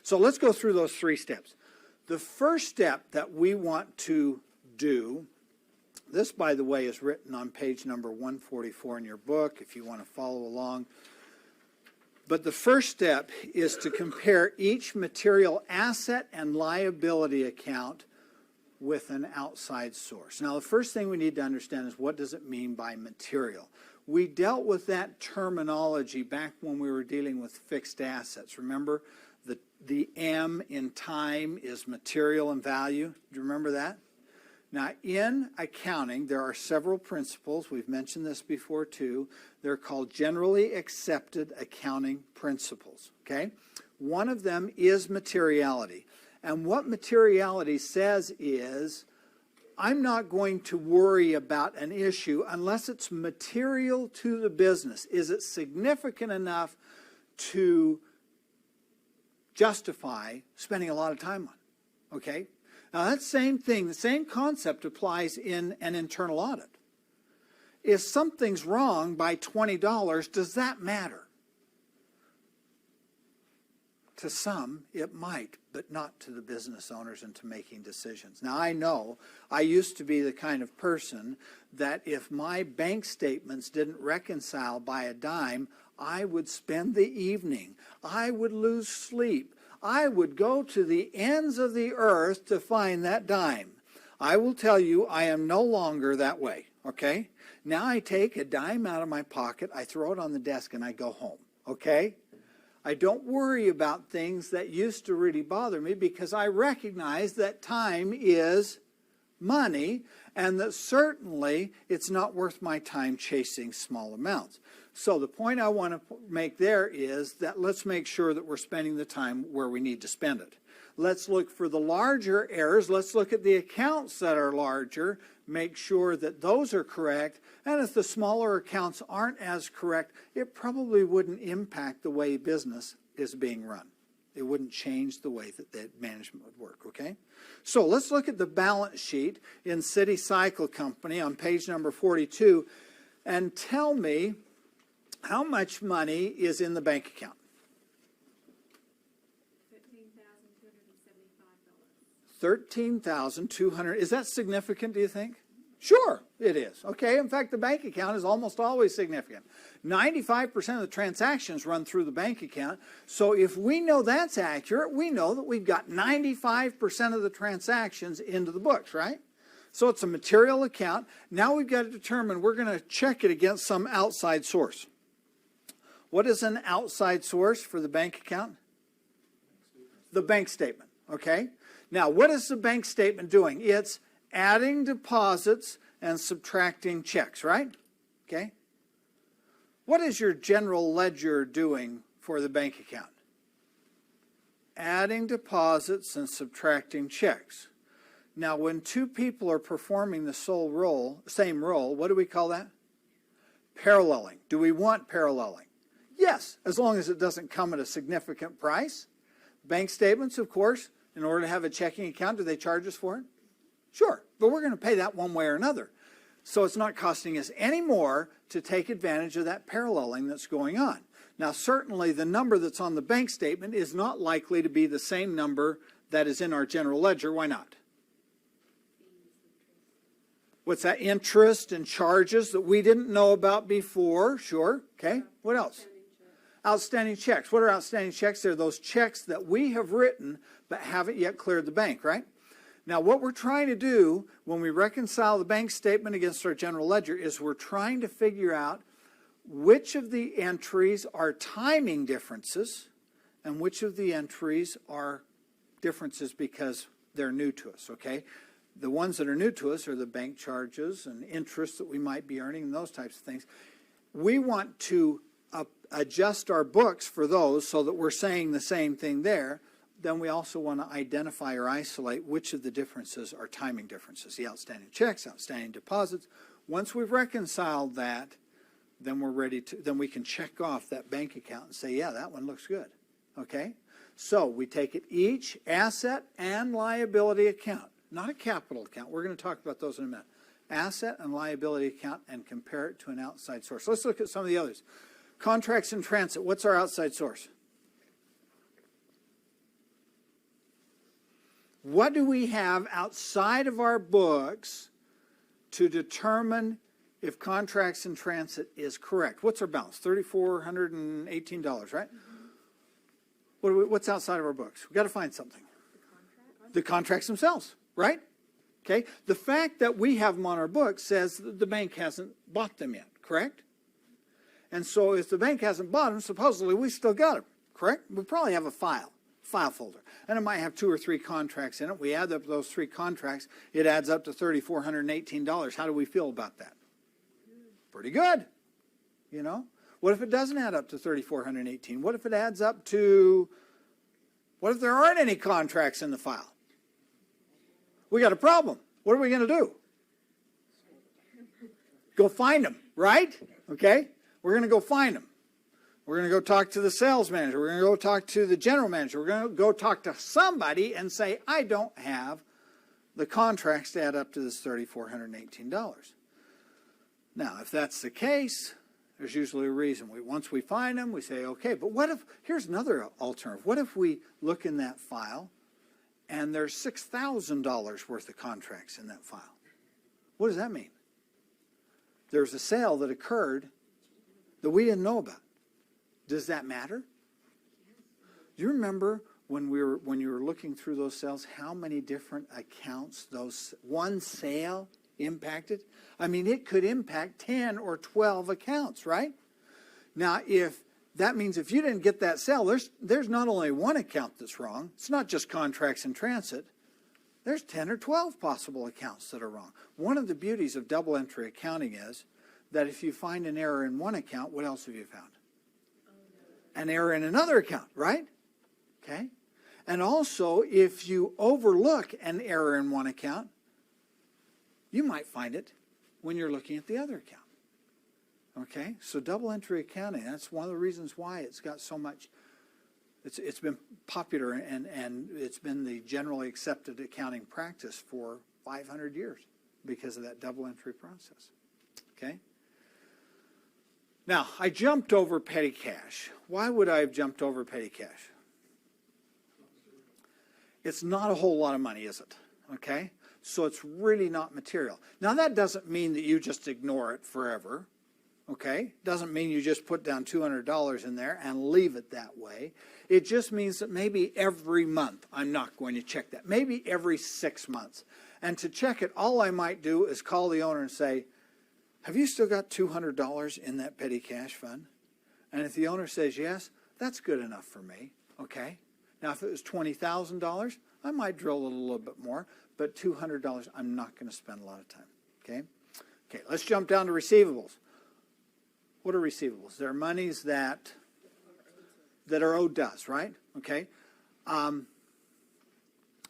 So let's go through those 3 steps. The first step that we want to do, this, by the way, is written on page number 144 in your book if you want to follow along. But the first step is to compare each material asset and liability account with an outside source. Now, the first thing we need to understand is, what does it mean by material? We dealt with that terminology back when we were dealing with fixed assets. Remember, the M in time is material and value. Do you remember that? Now, in accounting, there are several principles. We've mentioned this before, too. They're called generally accepted accounting principles, okay? One of them is materiality. And what materiality says is, I'm not going to worry about an issue unless it's material to the business. Is it significant enough to justify spending a lot of time on? Okay? Now that same thing, the same concept applies in an internal audit. If something's wrong by $20, does that matter? To some, it might, but not to the business owners and to making decisions. Now, I know I used to be the kind of person that if my bank statements didn't reconcile by a dime, I would spend the evening. I would lose sleep. I would go to the ends of the earth to find that dime. I will tell you, I am no longer that way, okay? Now I take a dime out of my pocket, I throw it on the desk, and I go home, okay? I don't worry about things that used to really bother me because I recognize that time is money and that certainly it's not worth my time chasing small amounts. So the point I want to make there is that let's make sure that we're spending the time where we need to spend it. Let's look for the larger errors. Let's look at the accounts that are larger, make sure that those are correct. And if the smaller accounts aren't as correct, it probably wouldn't impact the way business is being run. It wouldn't change the way that the management would work, okay? So let's look at the balance sheet in City Cycle Company on page number 42 and tell me how much money is in the bank account. $13,275. Is that significant, do you think? Sure, it is. Okay, in fact, the bank account is almost always significant. 95% of the transactions run through the bank account. So if we know that's accurate, we know that we've got 95% of the transactions into the books, right? So it's a material account. Now we've got to determine, we're going to check it against some outside source. What is an outside source for the bank account? The bank statement, okay? Now, what is the bank statement doing? It's adding deposits and subtracting checks, right? Okay? What is your general ledger doing for the bank account? Adding deposits and subtracting checks. Now, when two people are performing the same role, what do we call that? Paralleling. Do we want paralleling? Yes, as long as it doesn't come at a significant price. Bank statements, of course, in order to have a checking account, do they charge us for it? Sure, but we're going to pay that one way or another. So it's not costing us any more to take advantage of that paralleling that's going on. Now, certainly the number that's on the bank statement is not likely to be the same number that is in our general ledger. Why not? What's that? Interest and charges that we didn't know about before. Sure. Okay. What else? Outstanding checks. What are outstanding checks? They're those checks that we have written but haven't yet cleared the bank, right? Now, what we're trying to do when we reconcile the bank statement against our general ledger is we're trying to figure out which of the entries are timing differences and which of the entries are differences because they're new to us, okay? The ones that are new to us are the bank charges and interest that we might be earning and those types of things. We want to adjust our books for those so that we're saying the same thing there. Then we also want to identify or isolate which of the differences are timing differences, the outstanding checks, outstanding deposits. Once we've reconciled that, then we're ready to, then we can check off that bank account and say, yeah, that one looks good, okay? So we take it each asset and liability account, not a capital account. We're going to talk about those in a minute. Asset and liability account and compare it to an outside source. Let's look at some of the others. Contracts in transit. What's our outside source? What do we have outside of our books to determine if contracts in transit is correct? What's our balance? $3,418, right? What's outside of our books? We've got to find something. The contracts themselves, right? Okay. The fact that we have them on our books says that the bank hasn't bought them yet, correct? And so if the bank hasn't bought them, supposedly we still got them, correct? We probably have a file folder. And it might have 2 or 3 contracts in it. We add up those 3 contracts. It adds up to $3,418. How do we feel about that? Pretty good. You know? What if it doesn't add up to $3,418? What if it adds up to, what if there aren't any contracts in the file? We got a problem. What are we going to do? Go find them, right? Okay? We're going to go find them. We're going to go talk to the sales manager. We're going to go talk to the general manager. We're going to go talk to somebody and say, I don't have the contracts to add up to this $3,418. Now, if that's the case, there's usually a reason. Once we find them, we say, okay, but what if, here's another alternative. What if we look in that file and there's $6,000 worth of contracts in that file? What does that mean? There's a sale that occurred that we didn't know about. Does that matter? Do you remember when you were looking through those sales, how many different accounts those one sale impacted? I mean, it could impact 10 or 12 accounts, right? Now, if that means if you didn't get that sale, there's not only one account that's wrong. It's not just contracts in transit. There's 10 or 12 possible accounts that are wrong. One of the beauties of double entry accounting is that if you find an error in one account, what else have you found? An error in another account, right? Okay. And also, if you overlook an error in one account, you might find it when you're looking at the other account. Okay? So double entry accounting, that's one of the reasons why it's got so much, it's been popular and it's been the generally accepted accounting practice for 500 years because of that double entry process. Okay? Now, I jumped over petty cash. Why would I have jumped over petty cash? It's not a whole lot of money, is it? Okay? So it's really not material. Now, that doesn't mean that you just ignore it forever. Okay? Doesn't mean you just put down $200 in there and leave it that way. It just means that maybe every month I'm not going to check that. Maybe every 6 months. And to check it, all I might do is call the owner and say, have you still got $200 in that petty cash fund? And if the owner says yes, that's good enough for me. Okay? Now, if it was $20,000, I might drill a little bit more, but $200, I'm not going to spend a lot of time. Okay? Okay, let's jump down to receivables. What are receivables? They're monies that are owed to us, right? Okay?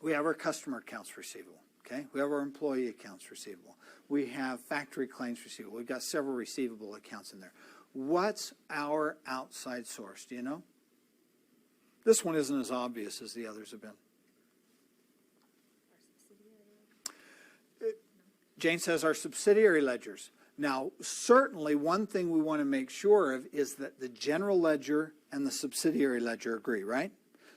We have our customer accounts receivable. Okay? We have our employee accounts receivable. We have factory claims receivable. We've got several receivable accounts in there. What's our outside source? Do you know? This one isn't as obvious as the others have been. Jane says our subsidiary ledgers. Now, certainly one thing we want to make sure of is that the general ledger and the subsidiary ledger agree, right?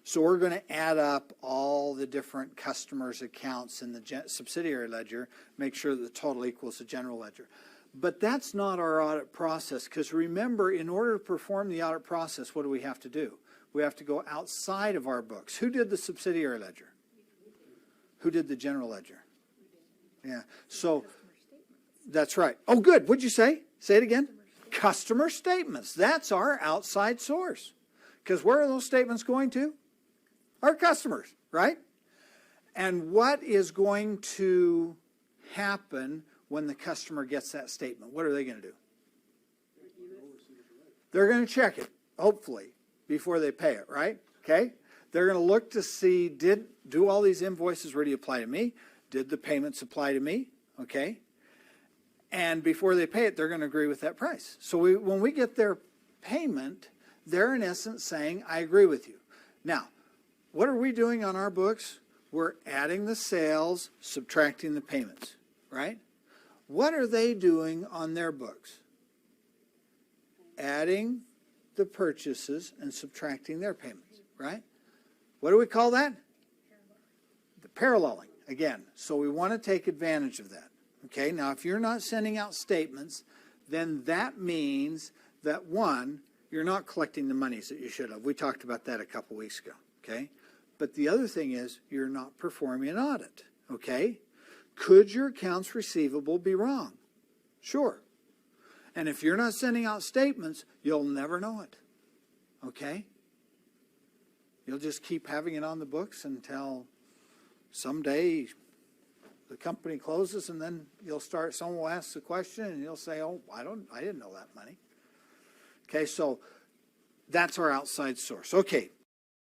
So we're going to add up all the different customers' accounts in the subsidiary ledger, make sure that the total equals the general ledger. But that's not our audit process, because remember, in order to perform the audit process, what do we have to do? We have to go outside of our books. Who did the subsidiary ledger? Who did the general ledger? Yeah. So that's right. Oh, good. What'd you say? Say it again. Customer statements. That's our outside source. Because where are those statements going to? Our customers, right? And what is going to happen when the customer gets that statement? What are they going to do? They're going to check it, hopefully, before they pay it, right? Okay? They're going to look to see, do all these invoices really apply to me? Did the payments apply to me? Okay? And before they pay it, they're going to agree with that price. So when we get their payment, they're in essence saying, I agree with you. Now, what are we doing on our books? We're adding the sales, subtracting the payments, right? What are they doing on their books? Adding the purchases and subtracting their payments, right? What do we call that? The paralleling, again. So we want to take advantage of that. Okay, now if you're not sending out statements, then that means that, one, you're not collecting the monies that you should have. We talked about that a couple weeks ago, okay? But the other thing is you're not performing an audit, okay? Could your accounts receivable be wrong? Sure. And if you're not sending out statements, you'll never know it, okay? You'll just keep having it on the books until someday the company closes, and then someone will ask the question, and you'll say, oh, I didn't know that money. Okay, so that's our outside source. Okay,